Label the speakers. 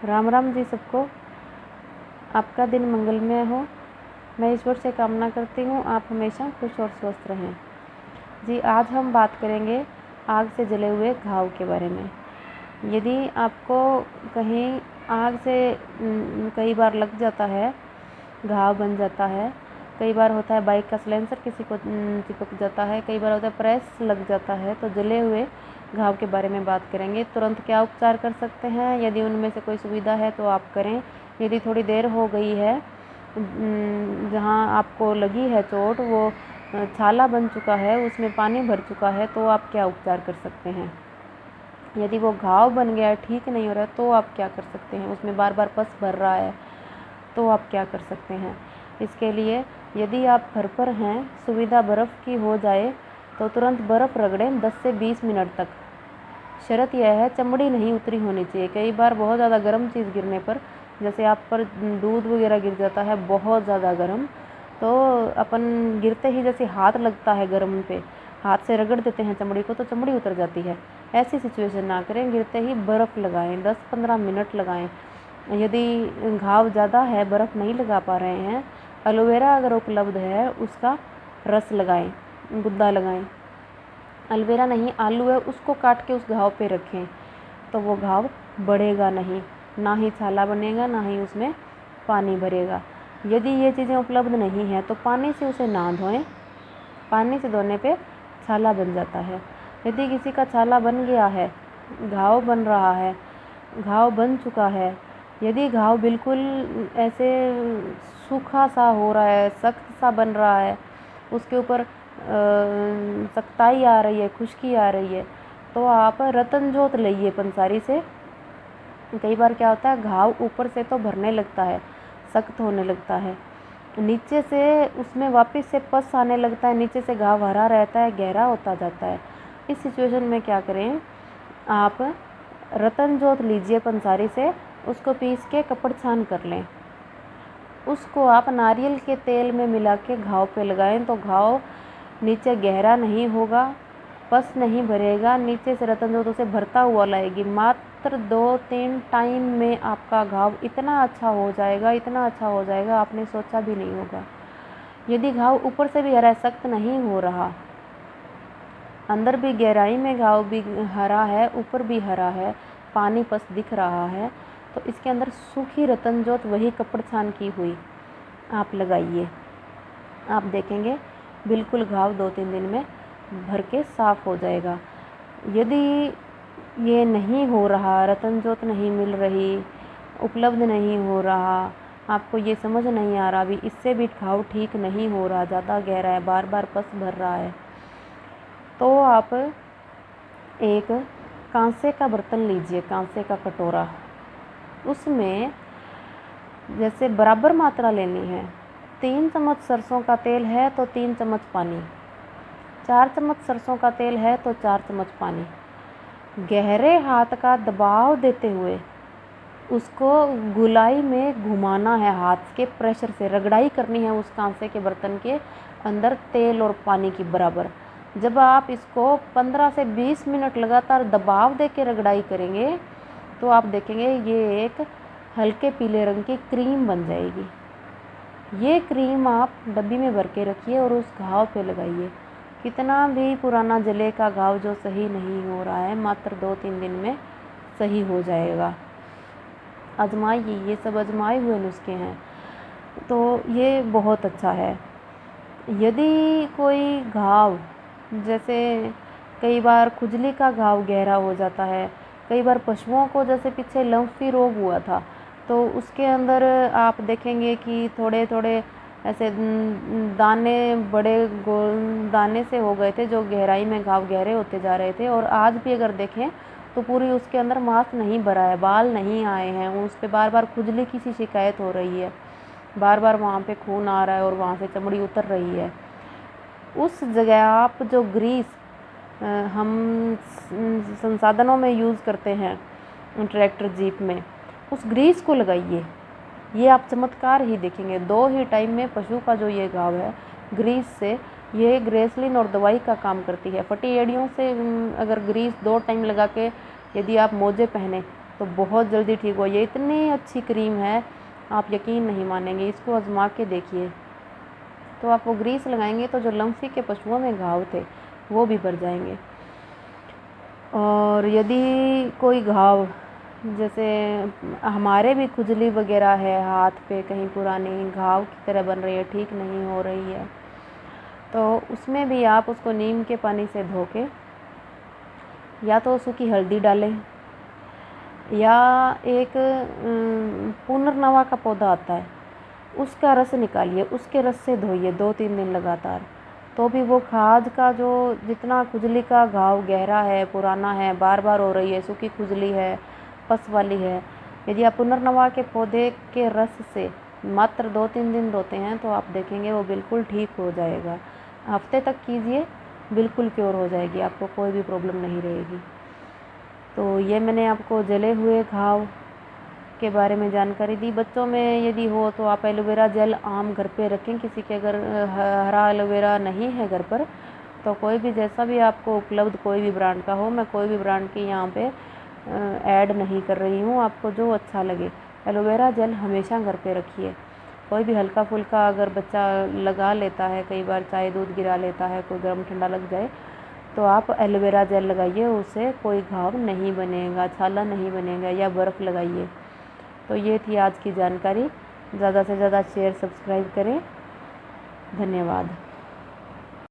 Speaker 1: राम राम जी सबको। आपका दिन मंगलमय हो। मैं ईश्वर से कामना करती हूँ आप हमेशा खुश और स्वस्थ रहें। जी आज हम बात करेंगे आग से जले हुए घाव के बारे में। यदि आपको कहीं आग से कई बार लग जाता है, घाव बन जाता है, कई बार होता है बाइक का सिलेंसर किसी को चिपक जाता है, कई बार होता है प्रेस लग जाता है, तो जले हुए घाव के बारे में बात करेंगे। तुरंत क्या उपचार कर सकते हैं, यदि उनमें से कोई सुविधा है तो आप करें। यदि थोड़ी देर हो गई है, जहाँ आपको लगी है चोट वो छाला बन चुका है, उसमें पानी भर चुका है, तो आप क्या उपचार कर सकते हैं। यदि वो घाव बन गया है, ठीक नहीं हो रहा है, तो आप क्या कर सकते हैं। उसमें बार बार पस भर रहा है, तो आप क्या कर सकते हैं। इसके लिए यदि आप घर पर हैं, सुविधा बर्फ़ की हो जाए तो तुरंत बर्फ़ रगड़ें 10 से 20 मिनट तक। शर्त यह है चमड़ी नहीं उतरी होनी चाहिए। कई बार बहुत ज़्यादा गर्म चीज़ गिरने पर, जैसे आप पर दूध वगैरह गिर जाता है बहुत ज़्यादा गर्म, तो अपन गिरते ही जैसे हाथ लगता है गर्म पे, हाथ से रगड़ देते हैं चमड़ी को तो चमड़ी उतर जाती है। ऐसी सिचुएशन ना करें, गिरते ही बर्फ़ लगाएं, 10-15 मिनट लगाएं। यदि घाव ज़्यादा है, बर्फ़ नहीं लगा पा रहे हैं, एलोवेरा अगर उपलब्ध है उसका रस लगाएं, गुद्दा लगाएं। एलोवेरा नहीं, आलू है, उसको काट के उस घाव पे रखें, तो वो घाव बढ़ेगा नहीं, ना ही छाला बनेगा, ना ही उसमें पानी भरेगा। यदि ये चीज़ें उपलब्ध नहीं है तो पानी से उसे ना धोएं। पानी से धोने पे छाला बन जाता है। यदि किसी का छाला बन गया है, घाव बन रहा है, घाव बन चुका है, यदि घाव बिल्कुल ऐसे सूखा सा हो रहा है, सख्त सा बन रहा है, उसके ऊपर सख्ताई आ रही है, खुश्की आ रही है, तो आप रतन जोत लाइए पंसारी से। कई बार क्या होता है, घाव ऊपर से तो भरने लगता है, सख्त होने लगता है, नीचे से उसमें वापस से पस आने लगता है, नीचे से घाव हरा रहता है, गहरा होता जाता है। इस सिचुएशन में क्या करें, आप रतन जोत लीजिए पंसारी से, उसको पीस के कपड़ छान कर लें। उसको आप नारियल के तेल में मिला के घाव पे लगाएं, तो घाव नीचे गहरा नहीं होगा, पस नहीं भरेगा, नीचे से रतन जोत उसे भरता हुआ लाएगी। मात्र 2-3 टाइम में आपका घाव इतना अच्छा हो जाएगा, इतना अच्छा हो जाएगा, आपने सोचा भी नहीं होगा। यदि घाव ऊपर से भी हरा, सख्त नहीं हो रहा, अंदर भी गहराई में घाव भी हरा है, ऊपर भी हरा है, पानी पस दिख रहा है, तो इसके अंदर सूखी रतन जोत, वही कपड़ छान की हुई, आप लगाइए। आप देखेंगे बिल्कुल घाव 2-3 दिन में भर के साफ़ हो जाएगा। यदि ये नहीं हो रहा, रतन जोत नहीं मिल रही, उपलब्ध नहीं हो रहा, आपको ये समझ नहीं आ रहा, अभी इससे भी घाव ठीक नहीं हो रहा, ज़्यादा गहरा है, बार बार पस भर रहा है, तो आप एक कांसे का बर्तन लीजिए, कांसे का कटोरा, उसमें जैसे बराबर मात्रा लेनी है। 3 चम्मच सरसों का तेल है तो 3 चम्मच पानी, 4 चम्मच सरसों का तेल है तो 4 चम्मच पानी। गहरे हाथ का दबाव देते हुए उसको गुलाई में घुमाना है, हाथ के प्रेशर से रगड़ाई करनी है उस कांसे के बर्तन के अंदर तेल और पानी की बराबर। जब आप इसको 15 से 20 मिनट लगातार दबाव दे के रगड़ाई करेंगे, तो आप देखेंगे ये एक हल्के पीले रंग की क्रीम बन जाएगी। ये क्रीम आप डब्बी में भर के रखिए और उस घाव पे लगाइए। कितना भी पुराना जले का घाव जो सही नहीं हो रहा है, मात्र 2-3 दिन में सही हो जाएगा। आजमाइए, ये सब आजमाए हुए नुस्खे हैं, तो ये बहुत अच्छा है। यदि कोई घाव, जैसे कई बार खुजली का घाव गहरा हो जाता है, कई बार पशुओं को जैसे पीछे लम्फी रोग हुआ था, तो उसके अंदर आप देखेंगे कि थोड़े थोड़े ऐसे दाने, बड़े गोल दाने से हो गए थे, जो गहराई में घाव गहरे होते जा रहे थे। और आज भी अगर देखें तो पूरी उसके अंदर मांस नहीं भरा है, बाल नहीं आए हैं, उस पर बार बार खुजली की सी शिकायत हो रही है, बार बार वहाँ पे खून आ रहा है और वहाँ से चमड़ी उतर रही है। उस जगह आप जो ग्रीस हम संसाधनों में यूज़ करते हैं, ट्रैक्टर जीप में, उस ग्रीस को लगाइए। ये आप चमत्कार ही देखेंगे। 2 ही टाइम में पशु का जो ये घाव है, ग्रीस से, ये ग्रेसलिन और दवाई का काम करती है। फटी एड़ियों से अगर ग्रीस 2 टाइम लगा के, यदि आप मोजे पहने तो बहुत जल्दी ठीक हो। ये इतनी अच्छी क्रीम है, आप यकीन नहीं मानेंगे, इसको आजमा के देखिए। तो आप वो ग्रीस लगाएंगे तो जो लम्फी के पशुओं में घाव थे वो भी भर जाएंगे। और यदि कोई घाव, जैसे हमारे भी खुजली वगैरह है हाथ पे, कहीं पुरानी घाव की तरह बन रही है, ठीक नहीं हो रही है, तो उसमें भी आप उसको नीम के पानी से धो के या तो सूखी हल्दी डालें, या एक पुनर्नवा का पौधा आता है उसका रस निकालिए, उसके रस से धोइए 2-3 दिन लगातार। तो भी वो खाज का जो जितना खुजली का घाव गहरा है, पुराना है, बार बार हो रही है, सूखी खुजली है, पस वाली है, यदि आप पुनर्नवा के पौधे के रस से मात्र 2-3 दिन धोते हैं तो आप देखेंगे वो बिल्कुल ठीक हो जाएगा। हफ्ते तक कीजिए, बिल्कुल क्योर हो जाएगी, आपको कोई भी प्रॉब्लम नहीं रहेगी। तो ये मैंने आपको जले हुए घाव के बारे में जानकारी दी। बच्चों में यदि हो तो आप एलोवेरा जेल आम घर पे रखें। किसी के अगर हरा एलोवेरा नहीं है घर पर तो कोई भी, जैसा भी आपको उपलब्ध कोई भी ब्रांड का हो, मैं कोई भी ब्रांड की यहाँ पे ऐड नहीं कर रही हूँ, आपको जो अच्छा लगे एलोवेरा जेल हमेशा घर पे रखिए। कोई भी हल्का फुल्का अगर बच्चा लगा लेता है, कई बार चाय दूध गिरा लेता है, कोई गर्म ठंडा लग जाए तो आप एलोवेरा जेल लगाइए, उससे कोई घाव नहीं बनेगा, छाला नहीं बनेगा, या बर्फ़ लगाइए। तो ये थी आज की जानकारी। ज़्यादा से ज़्यादा शेयर सब्सक्राइब करें। धन्यवाद।